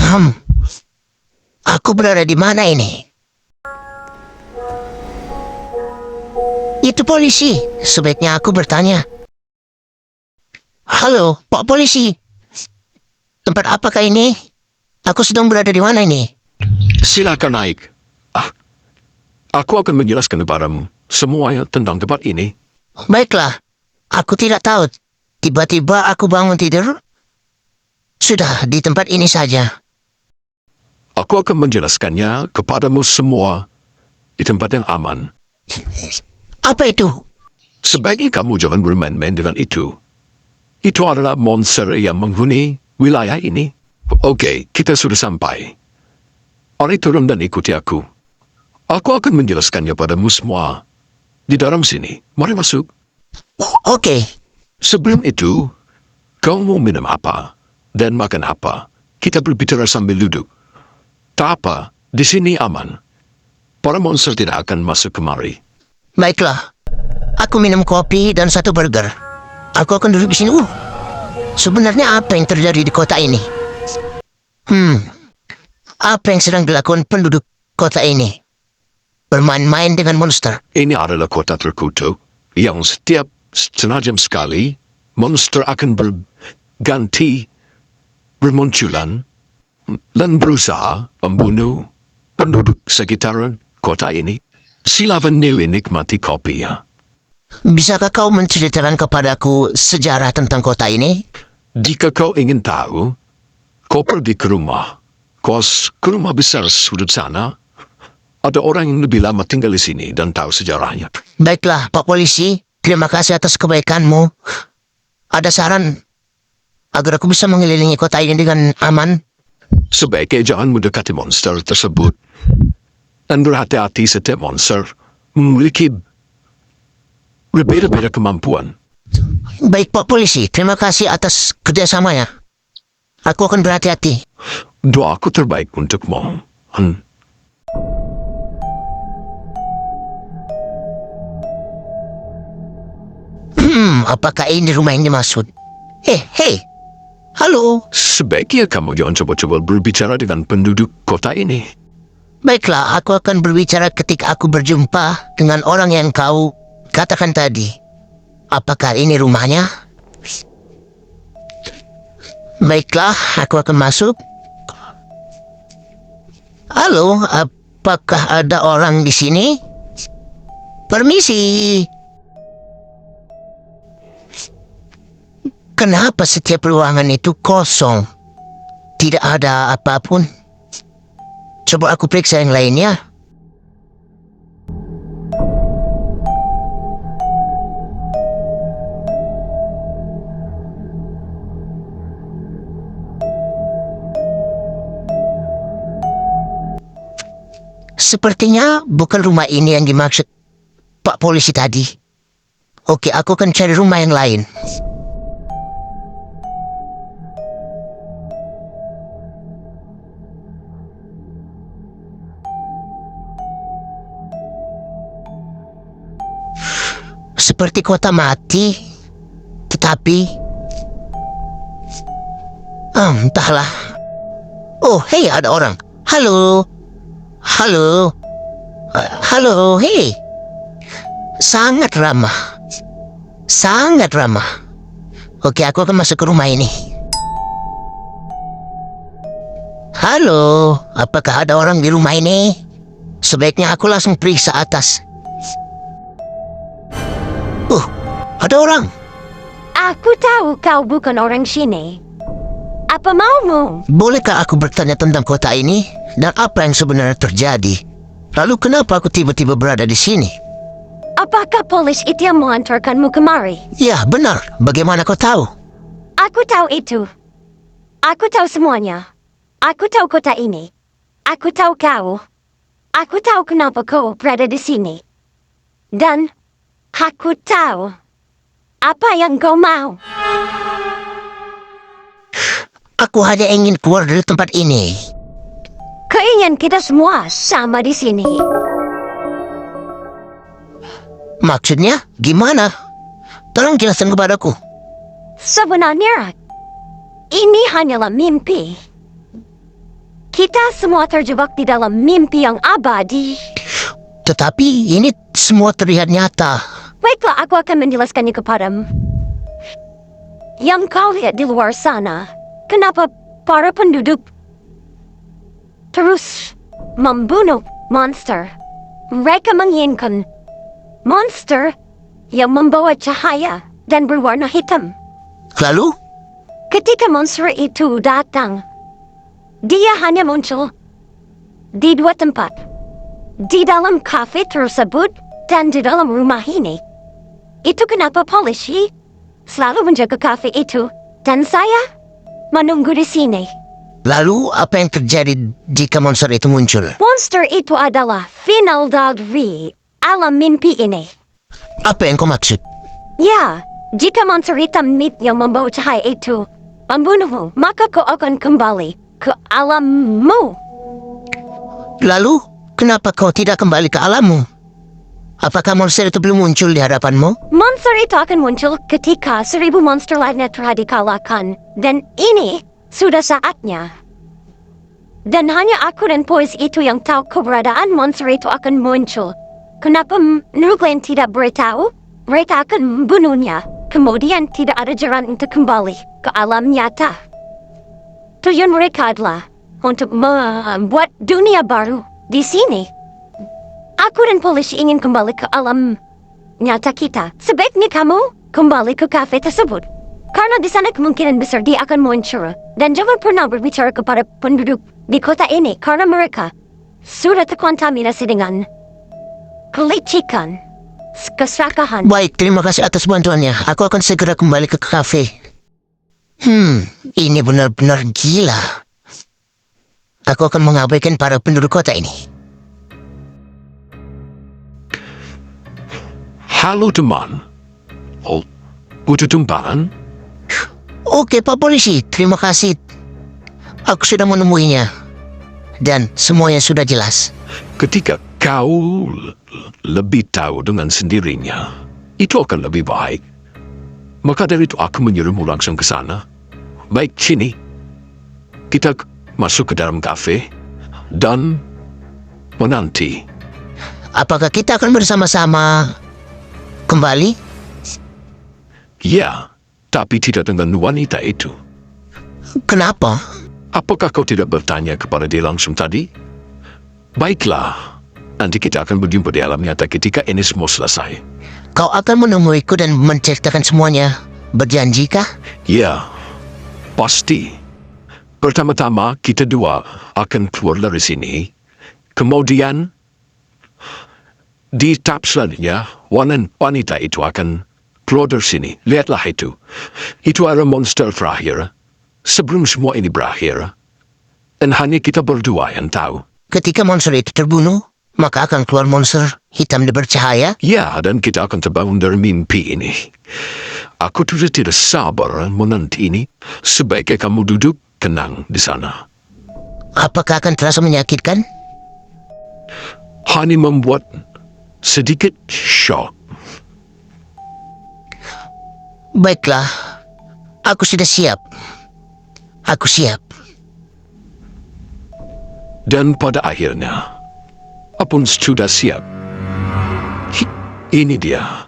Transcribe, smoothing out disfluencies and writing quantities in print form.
Hmm, aku berada di mana ini? Itu polisi. Sebaiknya aku bertanya. Halo, Pak Polisi. Tempat apakah ini? Aku sedang berada di mana ini? Silakan naik. Ah, aku akan menjelaskan kepadamu semuanya tentang tempat ini. Baiklah, aku tidak tahu. Tiba-tiba aku bangun tidur. Sudah, di tempat ini saja. Aku akan menjelaskannya kepadamu semua di tempat yang aman. Apa itu? Sebaiknya kamu jangan bermain-main dengan itu. Itu adalah monster yang menghuni wilayah ini. Oke, kita sudah sampai. Mari turun dan ikuti aku. Aku akan menjelaskannya padamu semua. Di dalam sini, mari masuk. Oke, Sebelum itu, kau mau minum apa? Dan makan apa? Kita berbicara sambil duduk. Tak apa, di sini aman. Para monster tidak akan masuk kemari. baiklah. Aku minum kopi dan satu burger. Aku akan duduk di sini. Sebenarnya apa yang terjadi di kota ini? Apa yang sedang dilakukan penduduk kota ini? Bermain-main dengan monster. Ini adalah kota terkutuk yang setiap setengah jam sekali monster akan berganti bermunculan dan berusaha membunuh penduduk sekitaran kota ini. Silakan nikmati kopi ya. Bisakah kau menceritakan kepadaku sejarah tentang kota ini? Jika kau ingin tahu, kau pergi ke rumah. Kos ke rumah besar sudut sana. Ada orang yang lebih lama tinggal di sini dan tahu sejarahnya. Baiklah, Pak Polisi. Terima kasih atas kebaikanmu. Ada saran agar aku bisa mengelilingi kota ini dengan aman? Sebaiknya jangan mendekati monster tersebut. Dan berhati-hati, setiap monster memiliki berbeda-beda kemampuan. Baik, Pak Polisi. Terima kasih atas kerjasamanya. Aku akan berhati-hati. Doaku terbaik untukmu. Apakah ini rumah yang dimaksud? Hei. Halo. Sebaiknya kamu jangan coba-coba berbicara dengan penduduk kota ini. Baiklah, aku akan berbicara ketika aku berjumpa dengan orang yang kau katakan tadi. Apakah ini rumahnya? Baiklah, aku akan masuk. Halo, apakah ada orang di sini? Permisi. Kenapa setiap ruangan itu kosong? Tidak ada apapun. Coba aku periksa yang lainnya. Sepertinya bukan rumah ini yang dimaksud Pak Polisi tadi. Oke, aku akan cari rumah yang lain. Seperti kota mati, tetapi entahlah. Oh, hei, ada orang. Halo, hei. Sangat ramah. Oke, aku akan masuk ke rumah ini. Halo, apakah ada orang di rumah ini? Sebaiknya aku langsung periksa atas. Ada orang. Aku tahu kau bukan orang sini. Apa maumu? Bolehkah aku bertanya tentang kota ini dan apa yang sebenarnya terjadi? Lalu kenapa aku tiba-tiba berada di sini? Apakah polis itu yang mengantarkanmu kemari? Ya, benar. Bagaimana kau tahu? Aku tahu itu. Aku tahu semuanya. Aku tahu kota ini. Aku tahu kau. Aku tahu kenapa kau berada di sini. Dan aku tahu apa yang kau mau. Aku hanya ingin keluar dari tempat ini. Keinginan kita semua sama di sini. Maksudnya gimana? Tolong jelaskan kepadaku. Sebenarnya, ini hanyalah mimpi. Kita semua terjebak di dalam mimpi yang abadi. Tetapi ini semua terlihat nyata. Baiklah, aku akan menjelaskannya kepadamu. Yang kau lihat di luar sana, kenapa para penduduk terus membunuh monster? Mereka menginginkan monster yang membawa cahaya dan berwarna hitam. Lalu, Ketika monster itu datang, dia hanya muncul di dua tempat. Di dalam kafe tersebut dan di dalam rumah ini. Itu kenapa polisi selalu menjaga kafe itu. Dan saya menunggu di sini. lalu apa yang terjadi jika monster itu muncul? Monster itu adalah final dari alam mimpi ini. Apa yang kau maksud? Ya, jika monster hitam yang membawa cahaya itu membunuhmu, maka kau akan kembali ke alammu. Lalu, kenapa kau tidak kembali ke alammu? Apakah monster itu belum muncul di hadapanmu? Monster itu akan muncul ketika 1000 monster lainnya telah dikalahkan. Dan ini sudah saatnya. Dan hanya aku dan Poise itu yang tahu keberadaan monster itu akan muncul. Kenapa menurut kalian tidak beritahu? Mereka akan membunuhnya. Kemudian tidak ada jalan untuk kembali ke alam nyata. Tujuan mereka adalah untuk membuat dunia baru di sini. Aku dan polisi ingin kembali ke alam nyata kita. Sebaiknya kamu kembali ke kafe tersebut. Karena di sana kemungkinan besar dia akan muncul. Dan jangan pernah berbicara kepada penduduk di kota ini. Karena mereka sudah terkontaminasi dengan kelicikan, keserakahan. Baik, terima kasih atas bantuannya. Aku akan segera kembali ke kafe. Ini benar-benar gila. Aku akan mengabaikan para penduduk kota ini. Halo teman. Oh, butuh tumpangan? Oke, Pak Polisi, terima kasih. Aku sudah menemuinya. Dan semuanya sudah jelas. Ketika kau lebih tahu dengan sendirinya, itu akan lebih baik. Maka dari itu aku menyuruhmu langsung ke sana. Baik, sini. Kita masuk ke dalam kafe dan menanti. Apakah kita akan bersama-sama kembali? Ya, tapi tidak dengan wanita itu. Kenapa? Apakah kau tidak bertanya kepada dia langsung tadi? Baiklah, nanti kita akan berjumpa di alam nyata ketika ini semua selesai. Kau akan menemuiku dan menceritakan semuanya. Berjanjikah? Ya, pasti. Pertama-tama kita dua akan keluar dari sini. Kemudian, di tahap selanjutnya, wanita itu akan keluar dari sini. Lihatlah itu. Itu adalah monster terakhir. Sebelum semua ini berakhir. Dan hanya kita berdua yang tahu. Ketika monster itu terbunuh, maka akan keluar monster hitam dan bercahaya. Ya, dan kita akan terbangun dari mimpi ini. Aku sudah tidak sabar menanti ini. Sebaiknya kamu duduk tenang di sana. Apakah akan terasa menyakitkan? Hanya membuat sedikit shock. Baiklah, aku sudah siap. Aku siap. Dan pada akhirnya, apun sudah siap. Ini dia.